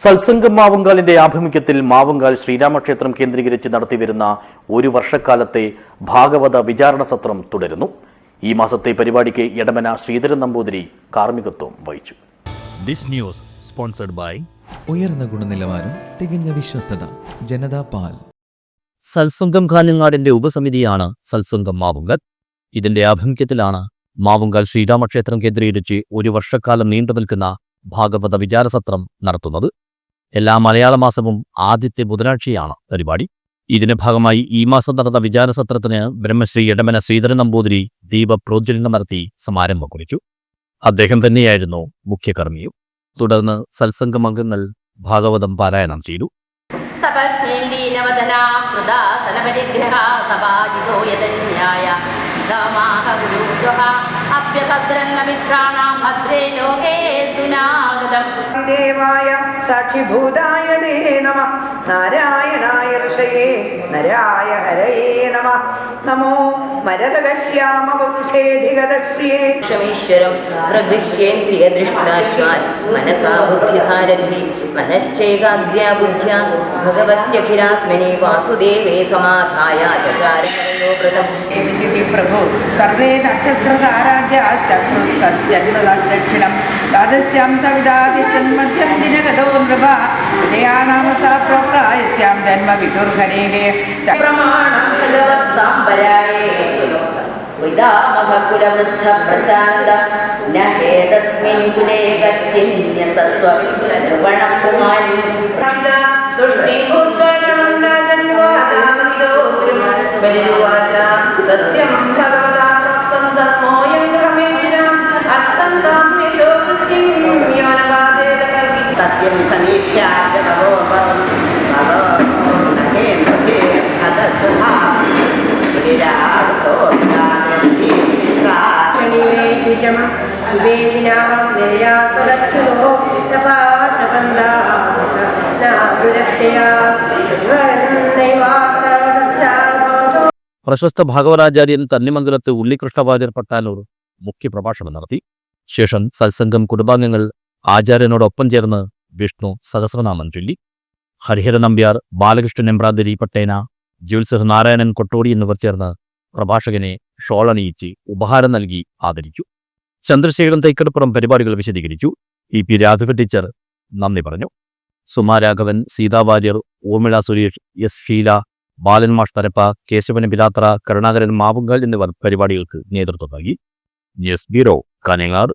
സത്സംഗം മാവുങ്കാലിന്റെ ആഭിമുഖ്യത്തിൽ മാവുങ്കാൽ ശ്രീരാമക്ഷേത്രം കേന്ദ്രീകരിച്ച് നടത്തിവരുന്ന ഒരു വർഷക്കാലത്തെ ഭാഗവത വിചാരണ സത്രം തുടരുന്നു. ഈ മാസത്തെ പരിപാടിക്ക് എടമന ശ്രീധരൻ നമ്പൂതിരി കാർമ്മികത്വം വഹിച്ചു. ദിസ് ന്യൂസ് സ്പോൺസർഡ് ബൈ ഉയർന്ന ഗുണനിലവാരം, തികഞ്ഞ വിശ്വസ്തത, ജനതാ പാൽ. സത്സംഗം കാഞ്ഞങ്ങാടിന്റെ ഉപസമിതിയാണ് സത്സംഗം മാവുങ്കാൽ. ഇതിന്റെ ആഭിമുഖ്യത്തിലാണ് മാവുങ്കാൽ ശ്രീരാമക്ഷേത്രം കേന്ദ്രീകരിച്ച് ഒരു വർഷക്കാലം നീണ്ടുനിൽക്കുന്ന ഭാഗവത വിചാരസത്രം നടത്തുന്നത്. എല്ലാ മലയാള മാസവും ആദ്യത്തെ ബുധനാഴ്ചയാണ് പരിപാടി. ഇതിന്റെ ഭാഗമായി ഈ മാസം നടന്ന വിചാരസത്രത്തിന് ബ്രഹ്മശ്രീ എടമന ശ്രീധരൻ നമ്പൂതിരി ദീപപ്രോജ്വലനം നടത്തി സമാരംഭം കുറിച്ചു. അദ്ദേഹം തന്നെയായിരുന്നു മുഖ്യകർമ്മിയും. തുടർന്ന് സത്സംഗം അംഗങ്ങൾ ഭാഗവതം പാരായണം ചെയ്തു. ദേവായ സാക്ഷിഭൂതായ ദേ നമഃ. നാരായണായ ഋഷയേ നരായ ഹരയേ നമഃ. നമോ മരതകശ്യാമവപുഷേധിഗതശ്രിയേ ക്ഷമീശ്വരം പ്രഗൃഹ്യേന്ദ്രിയദൃഷ്ടാശ്വാൻ മനസാ ബുദ്ധിസാരഥി മനശ്ചൈകാഗ്ര്യാ ബുദ്ധ്യാ ഭഗവത്യഖിലാത്മനി വാസുദേവേ സമാധായ ചചാരമയോ വ്രതം. പ്രഭു സർവേ നക്ഷത്രകാരാദ്യം താദസ്യാം സവിതാദിഷ്ടൻ മധ്യം ദിനഗതോ നൃപ ഹൃദയാനാമ സാ പ്രോക്ത യസ്യാം ജന്മ വിദുർഹരേഹേ പ്രമാണം ഭഗവത് സാംബരായേ വിദാമഹകുലവൃദ്ധ പ്രശാന്ത ന ഹേതസ്മിൻ കുലേ കസ്യന്യ സത്വവിച്ഛ നിർവണം കുമാരി സത്യം ഭഗവതാ പ്രാപ്തം ധർമ്മോയം ഗ്രഹമേഷിനാം അർത്ഥം കാമ്യശോ വൃത്തിം യോനവാദേത കർമ്മി സത്യം സമീക്ഷാഗതോ പദം ഭവോ നഹേ മുഖേ അദസുഹാ വിരാഗതോ നാഗതി സാക്ഷണീരേ വിജമ വിവേകിനാം നിര്യാപദച്ഛുതോ തപാശകന്ദാ നാഗുരത്തയാ പ്രശസ്ത ഭാഗവതാചാര്യൻ തന്നിമംഗലത്ത് ഉണ്ണികൃഷ്ണവാര്യർ പട്ടാനൂർ മുഖ്യപ്രഭാഷണം നടത്തി. ശേഷം സത്സംഗം കുടുംബാംഗങ്ങൾ ആചാര്യനോടൊപ്പം ചേർന്ന് വിഷ്ണു സഹസ്രനാമം ചൊല്ലി. ഹരിഹര നമ്പ്യാർ, ബാലകൃഷ്ണൻ എമ്പ്രാന്തിരി പട്ടേന, ജ്യോത്സഹ് നാരായണൻ കൊട്ടോടി എന്നിവർ ചേർന്ന് പ്രഭാഷകനെ ഷോളണിയിച്ച് ഉപഹാരം നൽകി ആദരിച്ചു. ചന്ദ്രശേഖരൻ തൈക്കടപ്പുറം പരിപാടികൾ വിശദീകരിച്ചു. ഇ.പി. രാഘവ ടീച്ചർ നന്ദി പറഞ്ഞു. സുമാരാഘവൻ, സീതാവാര്യർ, ഊർമിള സുരേഷ്, എസ് ഷീല, ബാലൻ മാഷ് തരപ്പ, കേശവൻ പിലാത്ര, കരുണാകരൻ മാവുങ്കാൽ എന്നിവർ പരിപാടികൾക്ക് നേതൃത്വം നൽകി. News bureau, Kanhangad.